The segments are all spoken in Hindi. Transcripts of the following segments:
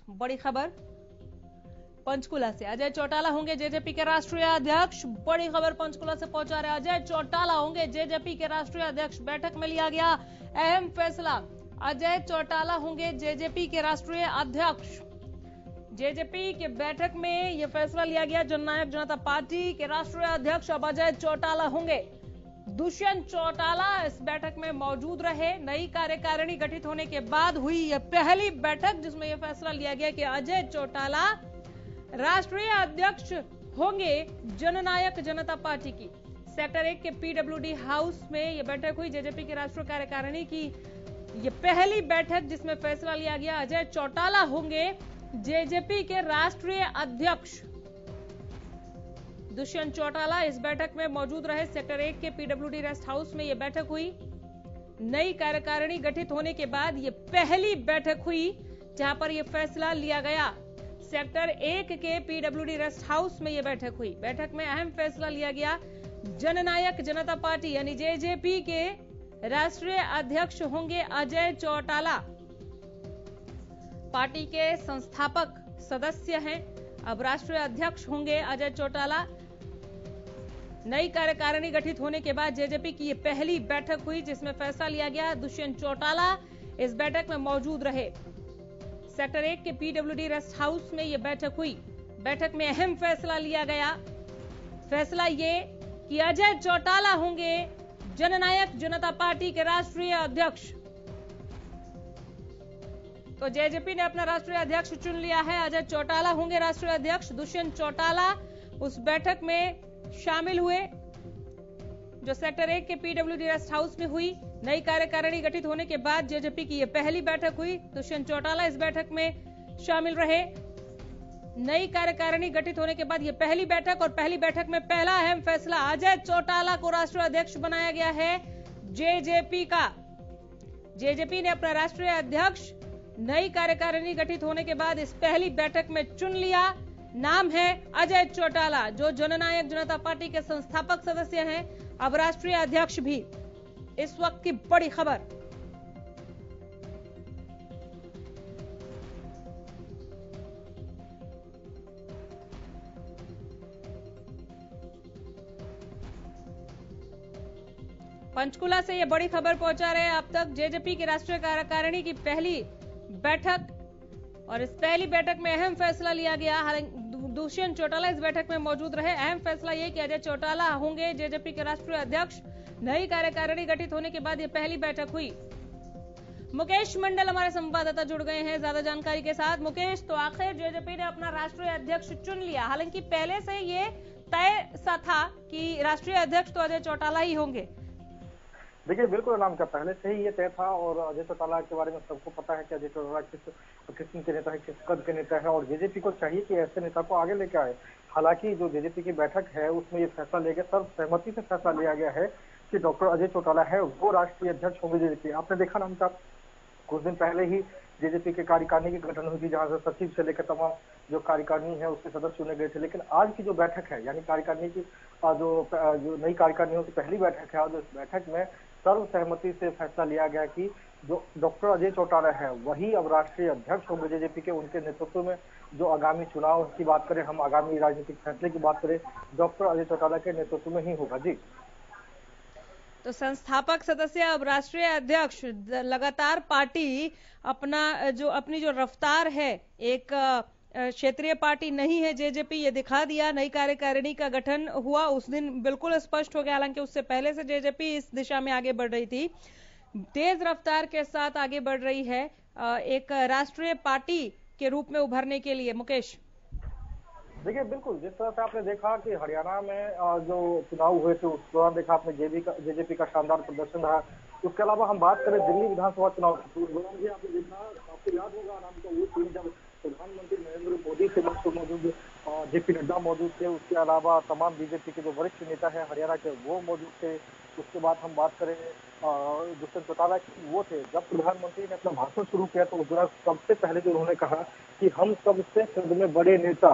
बड़ी खबर पंचकुला से, अजय चौटाला होंगे जेजेपी के राष्ट्रीय अध्यक्ष। बड़ी खबर पंचकुला से पहुंचा रहे अजय चौटाला होंगे जेजेपी के राष्ट्रीय अध्यक्ष। बैठक में लिया गया अहम फैसला, अजय चौटाला होंगे जेजेपी के राष्ट्रीय अध्यक्ष। जेजेपी के बैठक में यह फैसला लिया गया, जननायक जनता पार्टी के राष्ट्रीय अध्यक्ष अब अजय चौटाला होंगे। दुष्यंत चौटाला इस बैठक में मौजूद रहे। नई कार्यकारिणी गठित होने के बाद हुई यह पहली बैठक जिसमें यह फैसला लिया गया कि अजय चौटाला राष्ट्रीय अध्यक्ष होंगे जननायक जनता पार्टी की। सेक्टर 1 के पीडब्ल्यूडी हाउस में यह बैठक हुई। जेजेपी की राष्ट्रीय कार्यकारिणी की यह पहली बैठक जिसमें फैसला लिया गया, अजय चौटाला होंगे जेजेपी के राष्ट्रीय अध्यक्ष। दुष्यंत चौटाला इस बैठक में मौजूद रहे। सेक्टर 1 के पीडब्ल्यूडी रेस्ट हाउस में यह बैठक हुई। नई कार्यकारिणी गठित होने के बाद यह पहली बैठक हुई जहां पर यह फैसला लिया गया। सेक्टर 1 के पीडब्ल्यूडी रेस्ट हाउस में यह बैठक हुई। बैठक में अहम फैसला लिया गया, जननायक जनता पार्टी यानी जेजेपी के राष्ट्रीय अध्यक्ष होंगे अजय चौटाला। पार्टी के संस्थापक सदस्य हैं, अब राष्ट्रीय अध्यक्ष होंगे अजय चौटाला। नई कार्यकारिणी गठित होने के बाद जेजेपी की यह पहली बैठक हुई जिसमें फैसला लिया गया। दुष्यंत चौटाला इस बैठक में मौजूद रहे। सेक्टर 1 के पीडब्ल्यूडी रेस्ट हाउस में यह बैठक हुई। बैठक में अहम फैसला लिया गया। फैसला ये कि अजय चौटाला होंगे जननायक जनता पार्टी के राष्ट्रीय अध्यक्ष। तो जेजेपी ने अपना राष्ट्रीय अध्यक्ष चुन लिया है, अजय चौटाला होंगे राष्ट्रीय अध्यक्ष। दुष्यंत चौटाला उस बैठक में शामिल हुए जो सेक्टर 1 के पीडब्ल्यूडी रेस्ट हाउस में हुई। नई कार्यकारिणी गठित होने के बाद जेजेपी की यह पहली बैठक हुई। दुष्यंत चौटाला इस बैठक में शामिल रहे। नई कार्यकारिणी गठित होने के बाद यह पहली बैठक और पहली बैठक में पहला अहम फैसला, अजय चौटाला को राष्ट्रीय अध्यक्ष बनाया गया है जेजेपी का। जेजेपी ने अपना राष्ट्रीय अध्यक्ष नई कार्यकारिणी गठित होने के बाद इस पहली बैठक में चुन लिया। नाम है अजय चौटाला जो जननायक जनता पार्टी के संस्थापक सदस्य हैं, अब राष्ट्रीय अध्यक्ष भी। इस वक्त की बड़ी खबर। पंचकुला से यह बड़ी खबर पहुंचा रहे हैं अब तक। जेजेपी की राष्ट्रीय कार्यकारिणी की पहली बैठक और इस पहली बैठक में अहम फैसला लिया गया। हालांकि दुष्यंत चौटाला इस बैठक में मौजूद रहे। अहम फैसला यह कि अजय चौटाला होंगे जेजेपी के राष्ट्रीय अध्यक्ष। नई कार्यकारिणी गठित होने के बाद यह पहली बैठक हुई। मुकेश मंडल हमारे संवाददाता जुड़ गए हैं ज्यादा जानकारी के साथ। मुकेश, तो आखिर जेजेपी ने अपना राष्ट्रीय अध्यक्ष चुन लिया, हालांकि पहले से ये तय सा था कि राष्ट्रीय अध्यक्ष तो अजय चौटाला ही होंगे। देखिए, बिल्कुल नाम का पहले से ही ये तय था और अजय चौटाला के बारे में सबको पता है कि अजय चौटाला किस किस्म के नेता है, किस कद के नेता है और जेजेपी को चाहिए कि ऐसे नेता को आगे लेकर आए। हालांकि जो जेजेपी की बैठक है उसमें ये फैसला लिया गया, सर्वसहमति से फैसला लिया गया है कि डॉक्टर अजय चौटाला है वो राष्ट्रीय अध्यक्ष होंगे जेजेपी। आपने देखा नाम का कुछ दिन पहले ही जेजेपी के कार्यकारिणी की गठन हुई थी जहां से सचिव से लेकर तमाम जो कार्यकारिणी है उसके सदस्य चुने गए थे। लेकिन आज की जो बैठक है यानी कार्यकारिणी की जो नई कार्यकारिणियों की पहली बैठक है, आज इस बैठक में सर्वसहमति से फैसला लिया गया कि जो डॉक्टर अजय चौटाला है वही अब राष्ट्रीय अध्यक्ष होंगे जेजेपी के। उनके नेतृत्व में जो आगामी चुनाव की बात करें, हम आगामी राजनीतिक फैसले की बात करें, डॉक्टर अजय चौटाला के नेतृत्व में ही होगा। जी, तो संस्थापक सदस्य अब राष्ट्रीय अध्यक्ष। लगातार पार्टी अपनी जो रफ्तार है, एक क्षेत्रीय पार्टी नहीं है जेजेपी, ये दिखा दिया। नई कार्यकारिणी का गठन हुआ उस दिन बिल्कुल स्पष्ट हो गया, हालांकि उससे पहले से जेजेपी इस दिशा में आगे बढ़ रही थी, तेज रफ्तार के साथ आगे बढ़ रही है एक राष्ट्रीय पार्टी के रूप में उभरने के लिए। मुकेश, देखिए, बिल्कुल जिस तरह से आपने देखा कि हरियाणा में जो चुनाव हुए थे उस दौरान देखा आपने जेजेपी का शानदार प्रदर्शन रहा। उसके अलावा हम बात करें दिल्ली विधानसभा चुनाव की, तो उस दौरान भी आपने देखा, आपको याद होगा आराम का वो सीन जब प्रधानमंत्री नरेंद्र मोदी से मौजूद जेपी नड्डा मौजूद थे, उसके अलावा तमाम बीजेपी के जो वरिष्ठ नेता है हरियाणा के वो मौजूद थे। उसके बाद हम बात करें दुष्यंत चौटाला की, वो थे। जब प्रधानमंत्री ने अपना भाषण शुरू किया तो उस दौरान सबसे पहले जो उन्होंने कहा कि हम सबसे कद में बड़े नेता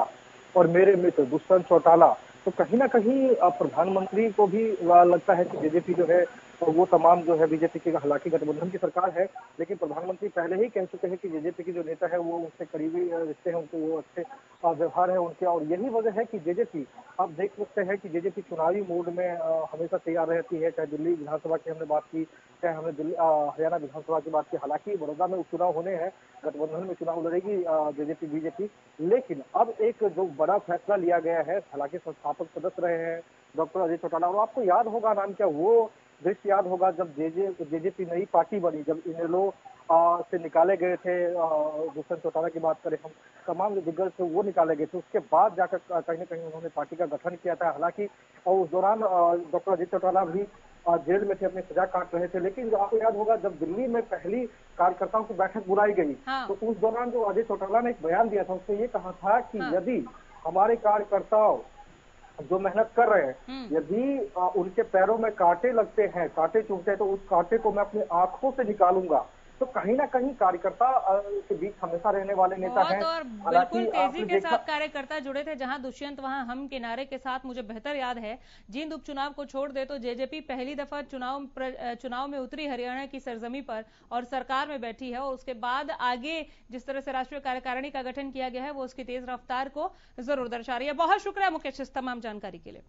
और मेरे मित्र दुष्यंत चौटाला। तो कहीं ना कहीं प्रधानमंत्री को भी लगता है कि जेजेपी जो है तो वो तमाम जो है बीजेपी की, हालांकि गठबंधन की सरकार है, लेकिन प्रधानमंत्री पहले ही कह चुके हैं कि जेजेपी के जो नेता है वो उनसे करीबी रिश्ते हैं, उनके वो अच्छे व्यवहार है उनके, और यही वजह है कि जेजेपी, आप देख सकते हैं कि जेजेपी चुनावी मूड में हमेशा तैयार रहती है। चाहे दिल्ली विधानसभा की हमने बात की, चाहे हमने हरियाणा विधानसभा की बात की। हालांकि बड़ौदा में उपचुनाव होने हैं, गठबंधन में चुनाव लड़ेगी जेजेपी बीजेपी, लेकिन अब एक जो बड़ा फैसला लिया गया है, हालांकि संस्थापक सदस्य रहे हैं डॉक्टर अजय चौटाला, और आपको याद होगा नाम क्या वो दृश्य याद होगा जब जेजेपी नई पार्टी बनी, जब इनेलो से निकाले गए थे, दुष्यंत चौटाला की बात करें हम, तमाम जो दिग्गज थे वो निकाले गए थे, उसके बाद जाकर कहीं ना कहीं उन्होंने पार्टी का गठन किया था। हालांकि और उस दौरान डॉक्टर अजीत चौटाला भी जेल में थे, अपनी सजा काट रहे थे। लेकिन जो आपको याद होगा जब दिल्ली में पहली कार्यकर्ताओं की बैठक बुलाई गई, हाँ। तो उस दौरान जो अजय चौटाला ने एक बयान दिया था, उसमें ये कहा था कि हाँ। यदि हमारे कार्यकर्ताओं जो मेहनत कर रहे हैं, यदि उनके पैरों में कांटे लगते हैं, कांटे चुभते हैं, तो उस कांटे को मैं अपनी आंखों से निकालूंगा। तो कहीं ना कहीं कार्यकर्ता के बीच हमेशा रहने वाले नेता हैं। और बिल्कुल तेजी के साथ कार्यकर्ता जुड़े थे, जहां दुष्यंत वहां हम किनारे के साथ। मुझे बेहतर याद है, जींद उपचुनाव को छोड़ दे तो जेजेपी पहली दफा चुनाव में उतरी हरियाणा की सरजमी पर और सरकार में बैठी है, और उसके बाद आगे जिस तरह से राष्ट्रीय कार्यकारिणी का गठन किया गया है वो उसकी तेज रफ्तार को जरूर दर्शा रही है। बहुत शुक्रिया मुकेश इस तमाम जानकारी के लिए।